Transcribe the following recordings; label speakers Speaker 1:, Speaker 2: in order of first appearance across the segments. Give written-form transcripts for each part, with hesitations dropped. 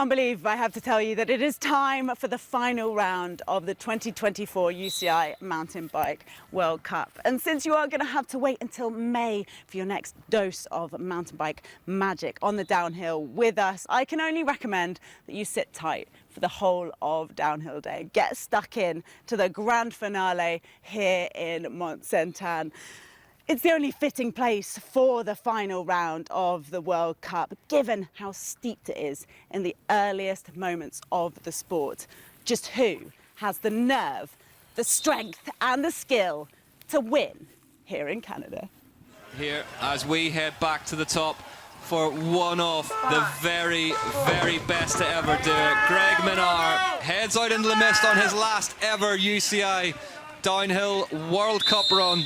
Speaker 1: can't believe I have to tell you that it is time for the final round of the 2024 UCI Mountain Bike World Cup. And since you are going to have to wait until May for your next dose of mountain bike magic on the downhill with us, I can only recommend that you sit tight for the whole of Downhill Day. Get stuck in to the grand finale here in Mont-Sainte-Anne. It's the only fitting place for the final round of the World Cup, given how steeped it is in the earliest moments of the sport. Just who has the nerve, the strength and the skill to win here in Canada?
Speaker 2: Here, as we head back to the top for one of the very, very best to ever do it. Greg Minard heads out into the mist on his last ever UCI Downhill World Cup run.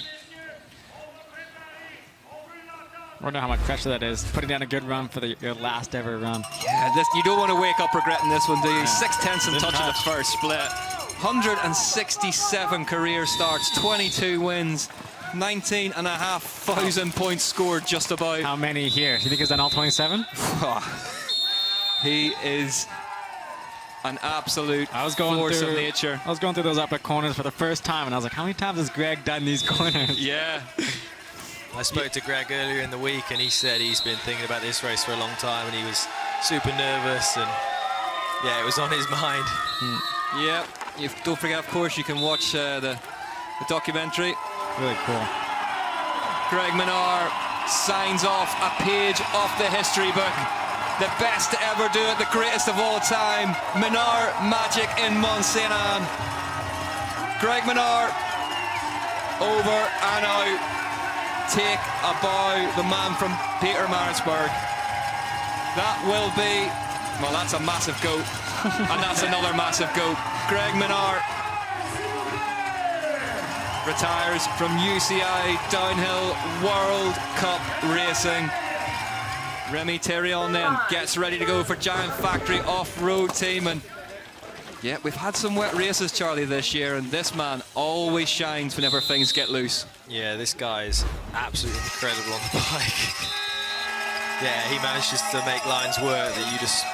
Speaker 3: I wonder how much pressure that is, putting down a good run for your last ever run.
Speaker 2: Yeah, you don't want to wake up regretting this one, do you? Yeah. 6/10 and touching the first split. 167 career starts, 22 wins, 19,500 points scored just about.
Speaker 3: How many here? Do you think he's done all 27?
Speaker 2: He is an absolute force of nature.
Speaker 3: I was going through those upper corners for the first time, and I was like, how many times has Greg done these corners?
Speaker 2: Yeah.
Speaker 4: I spoke to Greg earlier in the week, and he said he's been thinking about this race for a long time, and he was super nervous, and yeah, it was on his mind.
Speaker 2: Yeah, don't forget, of course, you can watch the documentary.
Speaker 3: Really cool.
Speaker 2: Greg Minard signs off a page off the history book. The best to ever do it, the greatest of all time. Minard magic in Mont-Sainte-Anne. Greg Minard over and out. Take a bow, the man from Pietermaritzburg. That will be, well, that's a massive goat. And that's another massive goat. Greg Minard retires from UCI Downhill World Cup Racing. Remy Teron then gets ready to go for Giant Factory off-road team. And yeah, we've had some wet races, Charlie, this year, and this man always shines whenever things get loose.
Speaker 4: Yeah, this guy is absolutely incredible on the bike. Yeah, he manages to make lines work that you just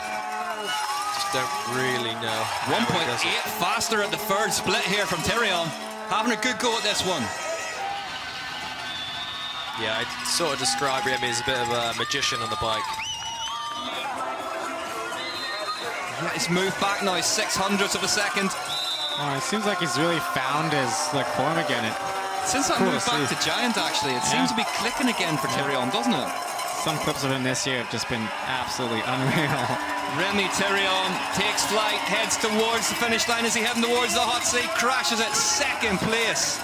Speaker 4: don't really know.
Speaker 2: 1.8 faster at the third split here from Teron. Having a good go at this one.
Speaker 4: Yeah, I'd sort of describe him as a bit of a magician on the bike.
Speaker 2: Yeah, he's moved back now, 600ths of a second.
Speaker 3: Oh, it seems like he's really found his form again.
Speaker 2: Since I moved back to Giant, actually, it seems to be clicking again for Teron, doesn't it?
Speaker 3: Some clips of him this year have just been absolutely unreal.
Speaker 2: Remy Teron takes flight, heads towards the finish line. Is he heading towards the hot seat? Crashes at second place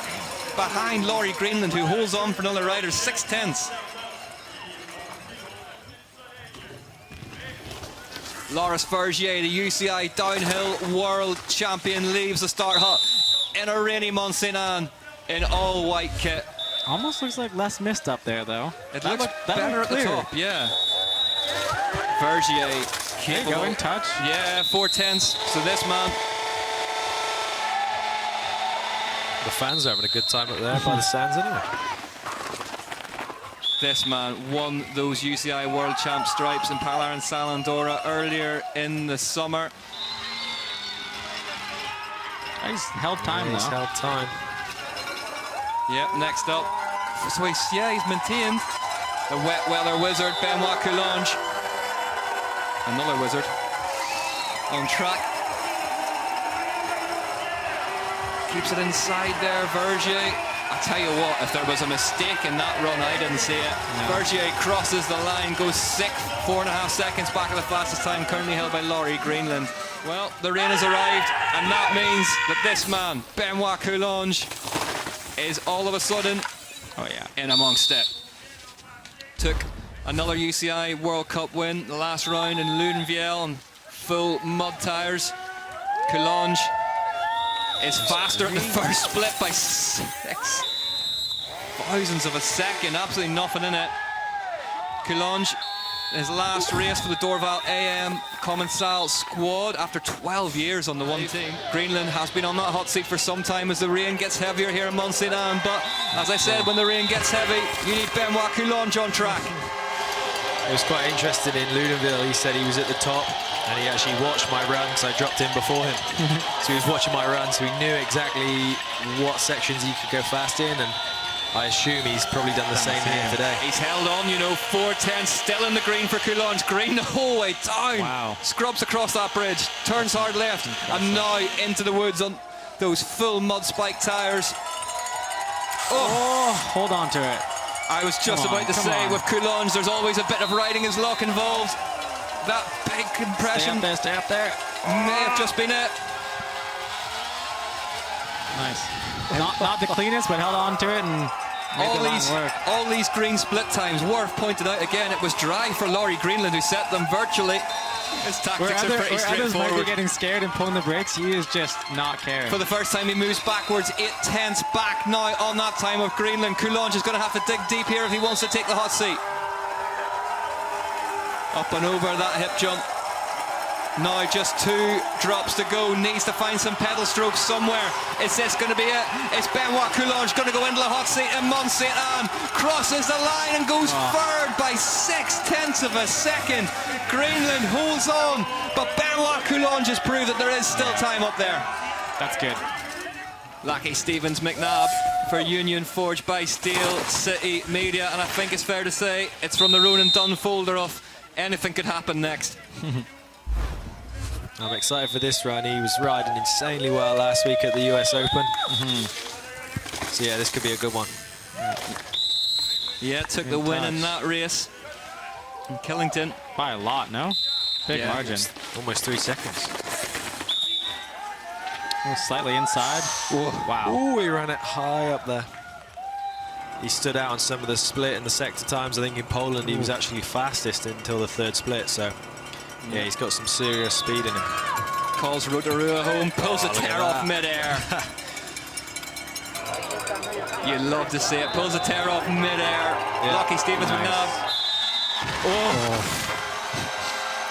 Speaker 2: behind Laurie Greenland, who holds on for another rider, 6/10. Loris Vergier, the UCI Downhill World Champion, leaves the start hut in a rainy Mont-Sainte-Anne in all white kit.
Speaker 3: Almost looks like less mist up there, though.
Speaker 2: It looks better at the top, yeah. Vergier, capable.
Speaker 3: There you go, in touch.
Speaker 2: Yeah, 4/10. So this man.
Speaker 4: The fans are having a good time up there by the stands anyway.
Speaker 2: This man won those UCI World Champ stripes in Palar and Salandora earlier in the summer.
Speaker 3: He's held time,
Speaker 4: He's held time.
Speaker 2: Yep, next up. So he's maintained the wet weather wizard, Benoit Coulange. Another wizard on track. Keeps it inside there, Vergier. I tell you what, if there was a mistake in that run, I didn't see it. No. Vergier crosses the line, goes 6th, 4.5 seconds back at the fastest time, currently held by Laurie Greenland. Well, the rain has arrived, and that means that this man, Benoit Coulange, is all of a sudden in amongst it. Took another UCI World Cup win, the last round in Ludenvielle on full mud tyres. Coulange is faster at the first split by 6 thousandths of a second, absolutely nothing in it. Coulange, his last race for the Dorval AM Commensal squad after 12 years on the one team. Greenland has been on that hot seat for some time as the rain gets heavier here in Mont-Sainte-Anne, but as I said, when the rain gets heavy, you need Benoit Coulange on track.
Speaker 4: It was quite interesting in Ludenville. He said he was at the top And he actually watched my run because I dropped in before him. So he was watching my run, so he knew exactly what sections he could go fast in, and I assume he's probably done the same here today.
Speaker 2: He's held on, you know, 4:10, still in the green for Coulange. Green the whole way down.
Speaker 3: Wow.
Speaker 2: Scrubs across that bridge, turns hard left, and now into the woods on those full mud spike tyres.
Speaker 3: Oh, hold on to it.
Speaker 2: I was just about to say, with Coulange, there's always a bit of riding his luck involved. That big compression
Speaker 3: Stay up there.
Speaker 2: may have just been it.
Speaker 3: Nice. Not the cleanest, but held on to it and made
Speaker 2: all these green split times. Worth pointed out again, it was dry for Laurie Greenland, who set them virtually. His tactics are pretty
Speaker 3: others might be
Speaker 2: straightforward.
Speaker 3: getting scared and pulling the brakes, he is just not caring.
Speaker 2: For the first time, he moves backwards, 8/10 back now on that time of Greenland. Coulange is going to have to dig deep here if he wants to take the hot seat. Up and over that hip jump. Now just 2 drops to go. Needs to find some pedal strokes somewhere. Is this going to be it? It's Benoit Coulange going to go into the hot seat, and Mont-Sainte-Anne crosses the line and goes third by 0.6 of a second. Greenland holds on, but Benoit Coulange has proved that there is still time up there.
Speaker 3: That's good.
Speaker 2: Lucky Stevens McNab for Union Forge by Steel City Media, and I think it's fair to say it's from the Ronan Dunn folder of anything could happen next.
Speaker 4: I'm excited for this run. He was riding insanely well last week at the US Open. So yeah, this could be a good one.
Speaker 2: Yeah, took the win in that race in Killington.
Speaker 3: By a lot, no? Big margin.
Speaker 4: Almost 3 seconds.
Speaker 3: Oh, slightly inside. Wow.
Speaker 4: Oh, he ran it high up there. He stood out on some of the split and the sector times. I think in Poland he was actually fastest until the 3rd split, so yeah, he's got some serious speed in him.
Speaker 2: Calls Rotorua home, pulls a tear off mid-air. You love to see it. Pulls a tear off mid-air.
Speaker 4: Yeah.
Speaker 2: Lucky Stevens McNab.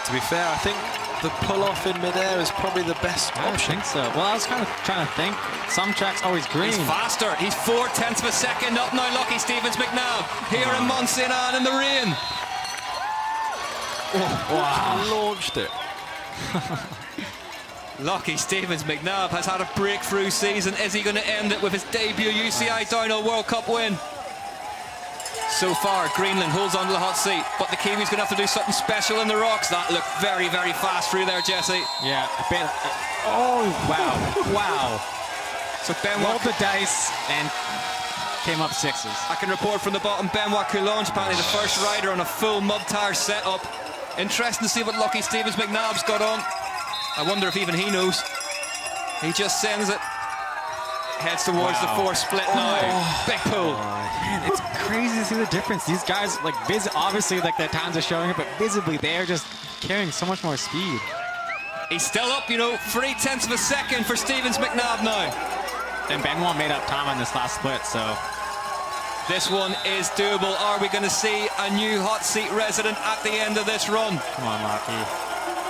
Speaker 4: To be fair, I think the pull-off in mid-air is probably the best
Speaker 3: I
Speaker 4: option.
Speaker 3: think so. Well, I was kind of trying to think. Some tracks always green.
Speaker 2: He's faster. He's 0.4 of a second up now. Lucky Stevens McNab here in Mont-Sainte-Anne in the rain.
Speaker 4: Wow. Launched it.
Speaker 2: Lucky Stevens McNab has had a breakthrough season. Is he going to end it with his debut UCI Downhill World Cup win? So far, Greenland holds on to the hot seat, but the Kiwi's going to have to do something special in the rocks. That looked very, very fast through there, Jesse.
Speaker 3: Yeah, a bit. Oh, wow. Wow.
Speaker 2: So Ben
Speaker 3: Rolled the dice and came up 6s.
Speaker 2: I can report from the bottom, Benoit Coulange, apparently the first rider on a full mud tire setup. Interesting to see what Lucky Stevens McNab's got on. I wonder if even he knows. He just sends it. Heads towards the 4th split now. Big pull.
Speaker 3: Man, it's crazy to see the difference. These guys, like, obviously, like, their times are showing it, but visibly, they're just carrying so much more speed.
Speaker 2: He's still up, you know, 0.3 of a second for Stevens McNab now.
Speaker 3: And Benoit made up time on this last split, so
Speaker 2: this one is doable. Are we going to see a new hot seat resident at the end of this run?
Speaker 3: come on, Lucky.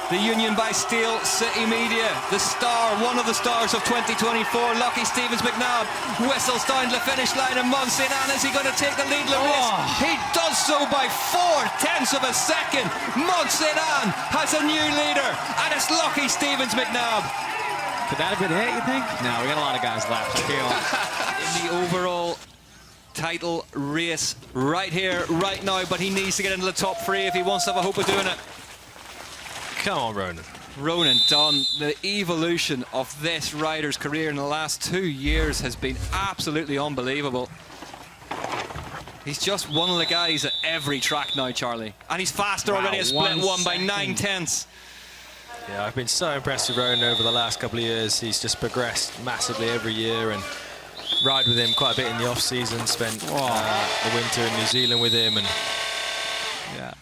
Speaker 2: The Union by Steel City Media, the star, one of the stars of 2024, Lucky Stevens McNab, whistles down the finish line in Mont-Sainte-Anne. Is he going to take the lead in the race? He does so by 0.4 of a second. Mont-Sainte-Anne has a new leader, and it's Lucky Stevens McNab.
Speaker 3: Could that have been it, you think? No, we got a lot of guys left. I feel.
Speaker 2: In the overall title race right here, right now, but he needs to get into the top 3 if he wants to have a hope of doing it.
Speaker 4: Come on, Ronan.
Speaker 2: Ronan Dunn, the evolution of this rider's career in the last 2 years has been absolutely unbelievable. He's just one of the guys at every track now, Charlie. And he's faster already at split 1 by 9/10.
Speaker 4: Yeah, I've been so impressed with Ronan over the last couple of years. He's just progressed massively every year, and ride with him quite a bit in the off-season. Spent the winter in New Zealand with him, and
Speaker 3: Yeah.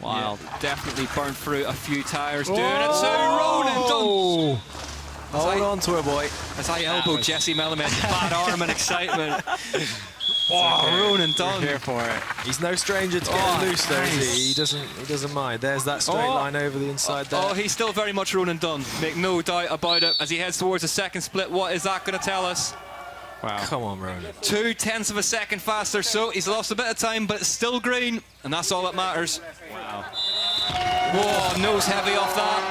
Speaker 3: Wild.
Speaker 2: Yeah, definitely burned through a few tyres doing it. So Ronan Dunn.
Speaker 4: Hold on to her, boy.
Speaker 2: As I elbowed Jesse Melamed, bad arm and excitement. Ronan Dunn.
Speaker 3: Here for it.
Speaker 4: He's no stranger to getting loose, though, is he? He doesn't mind. There's that straight line over the inside there.
Speaker 2: Oh, he's still very much Ronan Dunn. Make no doubt about it. As he heads towards the 2nd split, what is that going to tell us?
Speaker 3: Wow.
Speaker 4: Come on, Ronan.
Speaker 2: 0.2 of a second faster, so he's lost a bit of time, but it's still green, and that's all that matters.
Speaker 3: Wow.
Speaker 2: Whoa, nose heavy off that.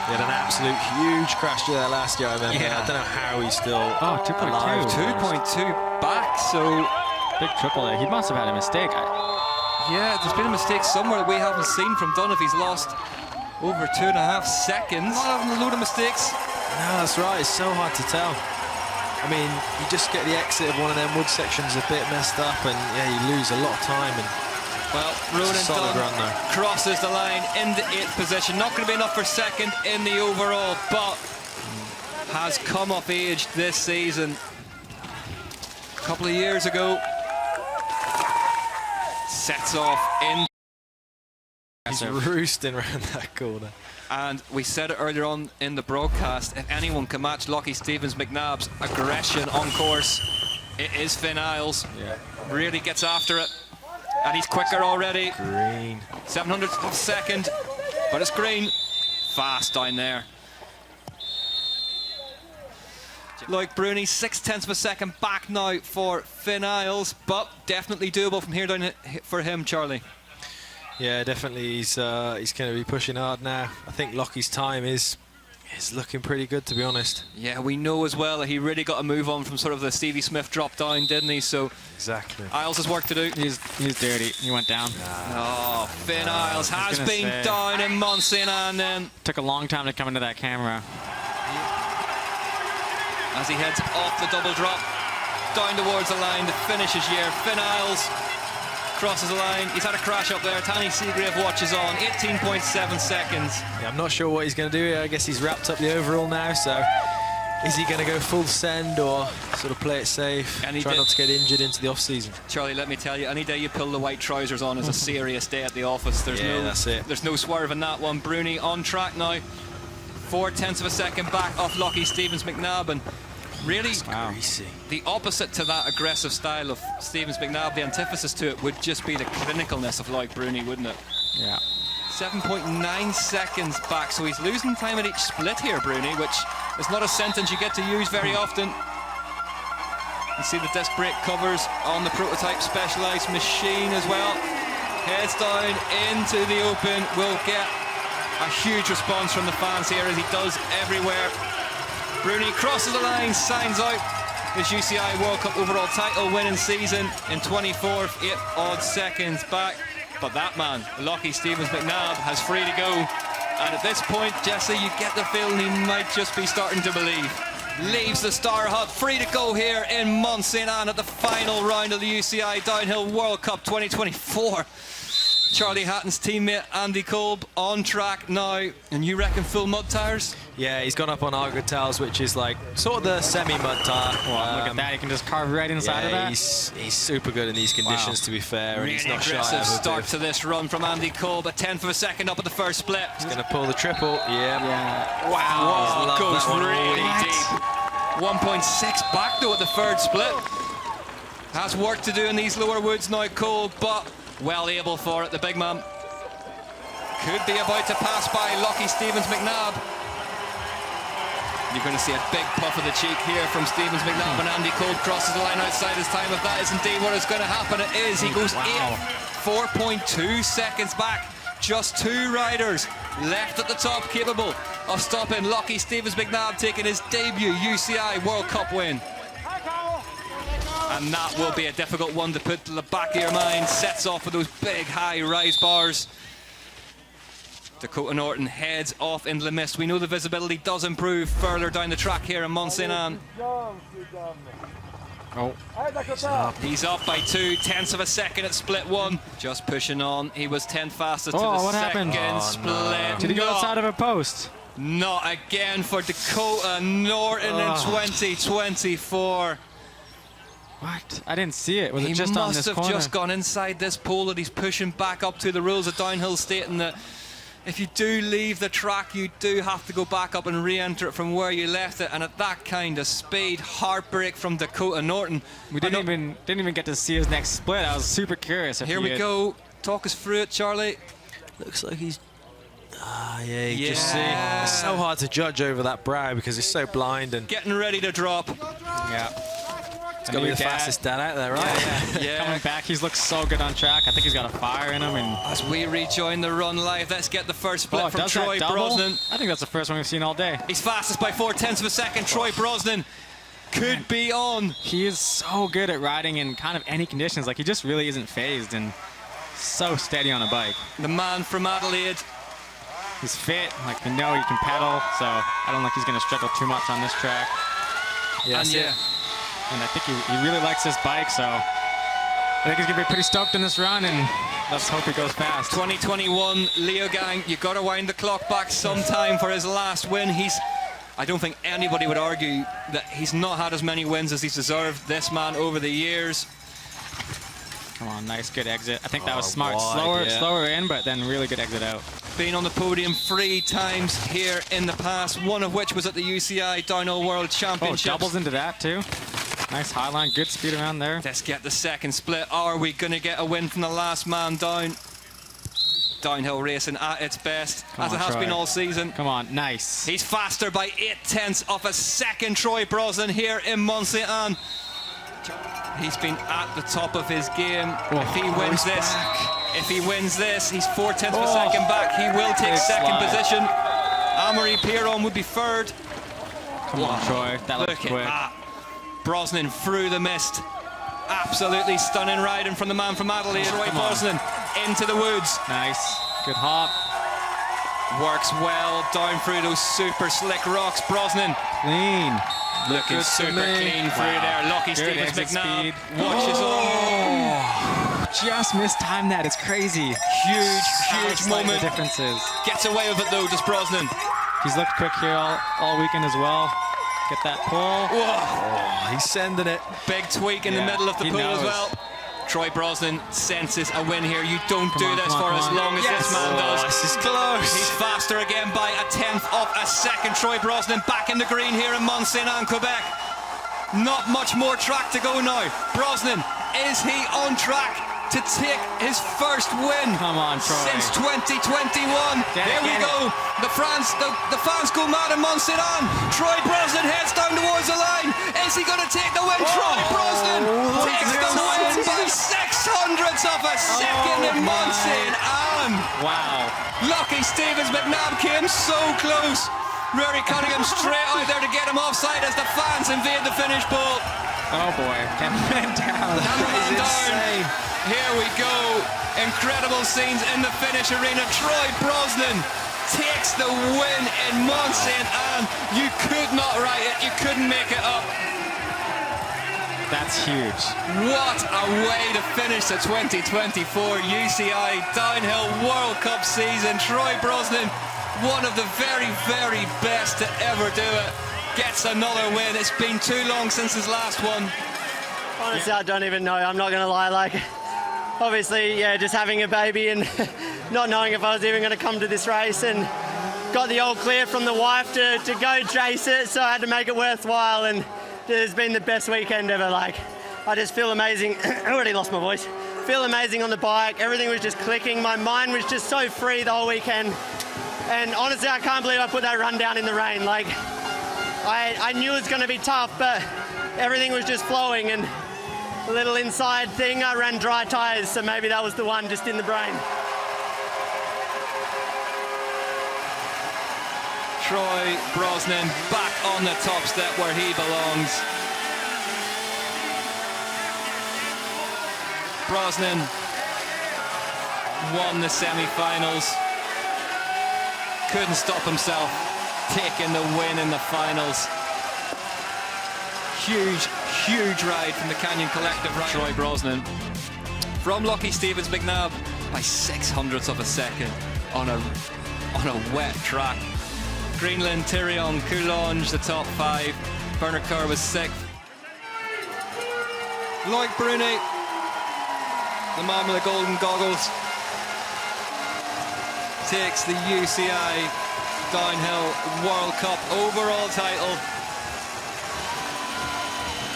Speaker 4: He had an absolute huge crash there last year, I remember.
Speaker 2: Yeah.
Speaker 4: I don't know how he's still
Speaker 3: Oh, 2.2.
Speaker 4: alive.
Speaker 2: 2.2 back, so
Speaker 3: Big triple there. He must have had a mistake.
Speaker 2: yeah, there's been a mistake somewhere that we haven't seen from Dunn if he's lost over 2.5 seconds. Not having a load of mistakes.
Speaker 4: No, that's right. It's so hard to tell. I mean, you just get the exit of one of them wood sections a bit messed up, and yeah, you lose a lot of time. And
Speaker 2: Well, Ronan
Speaker 4: solid
Speaker 2: Dunn
Speaker 4: run there.
Speaker 2: crosses the line in the 8th position. Not going to be enough for second in the overall, but has come of age this season. A couple of years ago, sets off in.
Speaker 4: He's roosting around that corner.
Speaker 2: And we said it earlier on in the broadcast, if anyone can match Luy Stevens McNab's aggression on course, it is Finn Isles.
Speaker 4: Yeah.
Speaker 2: Really gets after it. And he's quicker already.
Speaker 4: Green.
Speaker 2: 700th of a second, but it's green. Fast down there. Luy Bruni, 0.6 of a second back now for Finn Isles, but definitely doable from here down for him, Charlie.
Speaker 4: Yeah, definitely. He's going to be pushing hard now. I think Lockie's time is looking pretty good, to be honest.
Speaker 2: Yeah, we know as well that he really got a move on from sort of the Stevie Smith drop down, didn't he? So
Speaker 4: Exactly.
Speaker 2: Isles has work to do.
Speaker 3: He's dirty. He went down.
Speaker 2: Oh, Finn Isles has
Speaker 3: gonna
Speaker 2: been
Speaker 3: say.
Speaker 2: down in Mont-Sainte-Anne then,
Speaker 3: Took a long time to come into that camera.
Speaker 2: as he heads off the double drop down towards the line to finish his year. Finn Isles crosses the line. He's had a crash up there. Tanny Seagrave watches on. 18.7 seconds.
Speaker 4: Yeah, I'm not sure what he's going to do here. I guess he's wrapped up the overall now, so is he going to go full send or sort of play it safe,
Speaker 2: And he
Speaker 4: try
Speaker 2: did.
Speaker 4: not to get injured into the off-season?
Speaker 2: Charlie, let me tell you, any day you pull the white trousers on is a serious day at the office. There's
Speaker 4: Yeah,
Speaker 2: no,
Speaker 4: that's it.
Speaker 2: There's no swerve in that one. Bruni on track now. 0.4 of a second back off Luy Stevens McNab, and really
Speaker 3: Wow.
Speaker 4: Greasy.
Speaker 2: the opposite to that aggressive style of Stevens McNab, the antithesis to it would just be the clinicalness of Luy Bruni, wouldn't it?
Speaker 3: Yeah.
Speaker 2: 7.9 seconds back, so he's losing time at each split here, Bruni, which is not a sentence you get to use very often. You see the disc brake covers on the prototype Specialized machine as well. Heads down into the open, will get a huge response from the fans here, as he does everywhere. Bruni crosses the line, signs out his UCI World Cup overall title winning season in 24th, 8 odd seconds back. But that man, Luy Stevens McNab, has free to go. And at this point, Jesse, you get the feeling he might just be starting to believe. Leaves the Star Hut, free to go here in Mont-Sainte-Anne at the final round of the UCI Downhill World Cup 2024. Charlie Hatton's teammate Andy Kolb on track now, and you reckon full mud tyres?
Speaker 4: Yeah, he's gone up on Argo Towels, which is like sort of the semi-mud tire.
Speaker 3: Look at that. You can just carve right inside of that.
Speaker 4: He's super good in these conditions, to be fair, and he's
Speaker 2: Really
Speaker 4: not shy
Speaker 2: aggressive
Speaker 4: of a
Speaker 2: start
Speaker 4: bit.
Speaker 2: to this run from Andy Kolb, a 10th of a second up at the first split.
Speaker 4: He's going to pull the triple. Yeah.
Speaker 2: Wow,
Speaker 4: Loved
Speaker 2: goes
Speaker 4: that one
Speaker 2: really
Speaker 4: already.
Speaker 2: deep. 1.6 back though at the third split. Has work to do in these lower woods now, Kolb, but well able for it, the big man. Could be about to pass by Luy Stevens McNab. You're going to see a big puff of the cheek here from Stevens McNab when Andy Kolb crosses the line outside his time. If that is indeed what is going to happen, it is. He goes 4.2 seconds back. Just two riders left at the top capable of stopping Luy Stevens McNab taking his debut UCI World Cup win. And that will be a difficult one to put to the back of your mind. Sets off with those big high rise bars. Dakota Norton heads off into the mist. We know the visibility does improve further down the track here in Mont-Sainte-Anne.
Speaker 3: Oh.
Speaker 2: He's up by 2/10 of a second at split one. Just pushing on. He was 10th fastest to
Speaker 3: Oh,
Speaker 2: the
Speaker 3: what
Speaker 2: second
Speaker 3: happened?
Speaker 2: split.
Speaker 3: Did he go
Speaker 2: Not-
Speaker 3: outside of a post?
Speaker 2: Not again for Dakota Norton in 2024.
Speaker 3: What? I didn't see it. Was
Speaker 2: He
Speaker 3: it just on
Speaker 2: must
Speaker 3: this
Speaker 2: have
Speaker 3: corner?
Speaker 2: just gone inside this pole that he's pushing back up to the rules of downhill, stating that if you do leave the track, you do have to go back up and re-enter it from where you left it. And at that kind of speed, heartbreak from Dakota Norton.
Speaker 3: We didn't even get to see his next split. I was super curious. If
Speaker 2: Here
Speaker 3: he
Speaker 2: we
Speaker 3: had-
Speaker 2: go. Talk us through it, Charlie.
Speaker 4: Looks like he's... yeah, you just see. It's so hard to judge over that brow because it's so blind and...
Speaker 2: Getting ready to drop.
Speaker 3: Yeah.
Speaker 4: He's got to be the fastest dad out there, right?
Speaker 2: Yeah.
Speaker 3: Coming back, he's looked so good on track. I think he's got a fire in him. And
Speaker 2: As we rejoin the run live, let's get the first split from
Speaker 3: does
Speaker 2: Troy
Speaker 3: that double?
Speaker 2: Brosnan.
Speaker 3: I think that's the first one we've seen all day.
Speaker 2: He's fastest by 0.4 of a second. Troy Brosnan could be on.
Speaker 3: He is so good at riding in kind of any conditions. Like, he just really isn't phased and so steady on a bike.
Speaker 2: The man from Adelaide.
Speaker 3: He's fit. Like, we know he can pedal, so I don't think he's going to struggle too much on this track.
Speaker 2: And yeah,
Speaker 3: And I think he really likes this bike, so I think he's going to be pretty stoked in this run, and let's hope he goes fast.
Speaker 2: 2021 Leo Gang, you got to wind the clock back sometime for his last win. I don't think anybody would argue that he's not had as many wins as he's deserved, this man, over the years.
Speaker 3: Come on, nice, good exit. I think that was smart.
Speaker 4: Wide,
Speaker 3: Slower in, but then really good exit out.
Speaker 2: Been on the podium 3 times here in the past, one of which was at the UCI Downhill World Championships.
Speaker 3: Doubles into that too. Nice high line, good speed around there.
Speaker 2: Let's get the second split. Are we going to get a win from the last man down? Downhill racing at its best, as it has been all season.
Speaker 3: Come on, nice.
Speaker 2: He's faster by 0.8 of a second, Troy Brosnan, here in Mont-Sainte-Anne. He's been at the top of his game. If he wins this, he's 0.4 of a second back. He will take second position. Remy Teron would be third.
Speaker 3: Come on, Troy. That looks
Speaker 2: Look
Speaker 3: quick.
Speaker 2: at that. Brosnan through the mist. Absolutely stunning riding from the man from Adelaide. Troy Brosnan into the woods.
Speaker 3: Nice. Good hop.
Speaker 2: Works well down through those super slick rocks. Brosnan
Speaker 3: Clean.
Speaker 2: looking super clean through there. Lucky
Speaker 3: Good
Speaker 2: Stevens
Speaker 3: exit
Speaker 2: McNab
Speaker 3: speed.
Speaker 2: watches on.
Speaker 3: Just mistimed that. It's crazy.
Speaker 2: Huge
Speaker 3: Slight
Speaker 2: moment.
Speaker 3: The differences.
Speaker 2: Gets away with it though, does Brosnan.
Speaker 3: He's looked quick here all weekend as well. Get that pull.
Speaker 2: Whoa.
Speaker 4: He's sending it.
Speaker 2: Big tweak in the middle of the
Speaker 3: he
Speaker 2: pool as
Speaker 3: knows.
Speaker 2: well. Troy Brosnan senses a win here. You don't do this for as long as
Speaker 3: Yes.
Speaker 2: this man does.
Speaker 4: This is close.
Speaker 2: He's faster again by 0.1 of a second. Troy Brosnan back in the green here in Mont-Sainte-Anne, Quebec. Not much more track to go now. Brosnan, is he on track to take his first win?
Speaker 3: Come on, Troy.
Speaker 2: Since 2021. Here we
Speaker 3: get
Speaker 2: go. The fans go mad in Mont-Sainte-Anne. Troy Brosnan heads down towards the line. Is he going to take the win? Troy Brosnan takes the win by 0.06 of a second in Mont-Sainte-Anne.
Speaker 3: Wow.
Speaker 2: Lucky Stevens McNab came so close. Rory Cunningham straight out there to get him offside as the fans invade the finish pole.
Speaker 3: Oh boy. Cameraman down.
Speaker 2: Cameraman down.
Speaker 4: Insane.
Speaker 2: Here we go. Incredible scenes in the finish arena. Troy Brosnan takes the win in Mont-Sainte-Anne. You could not write it. You couldn't make it up.
Speaker 3: That's huge.
Speaker 2: What a way to finish the 2024 UCI Downhill World Cup season. Troy Brosnan, one of the very, very best to ever do it, gets another win. It's been too long since his last one.
Speaker 5: Honestly, I don't even know. I'm not going to lie. Like, obviously, yeah, just having a baby and not knowing if I was even going to come to this race, and got the all clear from the wife to go chase it, so I had to make it worthwhile, and it's been the best weekend ever. Like, I just feel amazing. I already lost my voice. Feel amazing on the bike. Everything was just clicking. My mind was just so free the whole weekend. And honestly, I can't believe I put that run down in the rain. Like, I knew it was going to be tough, but everything was just flowing. And a little inside thing, I ran dry tires, so maybe that was the one just in the brain.
Speaker 2: Troy Brosnan back on the top step where he belongs. Brosnan won the semi-finals. Couldn't stop himself, taking the win in the finals. Huge ride from the Canyon Collective. Troy Brosnan from Lucky Stevens McNab by 0.06 of a second on a wet track. Greenland, Tyrion, Coulange, the top 5. Bernard Kerr was 6th. Luy Bruni, the man with the golden goggles, takes the UCI Downhill World Cup overall title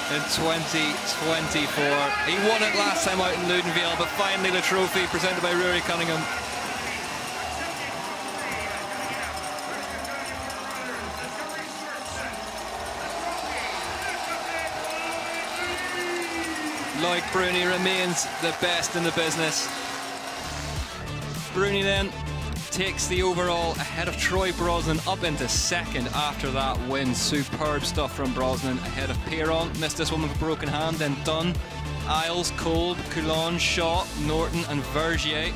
Speaker 2: in 2024. He won it last time out in Ludenville, but finally the trophy presented by Rory Cunningham. Luy Bruni remains the best in the business. Bruni then takes the overall ahead of Troy Brosnan up into second after that win. Superb stuff from Brosnan ahead of Teron. Missed this one with a broken hand, then Dunn, Isles, Kolb, Coulon, Shaw, Norton and Vergier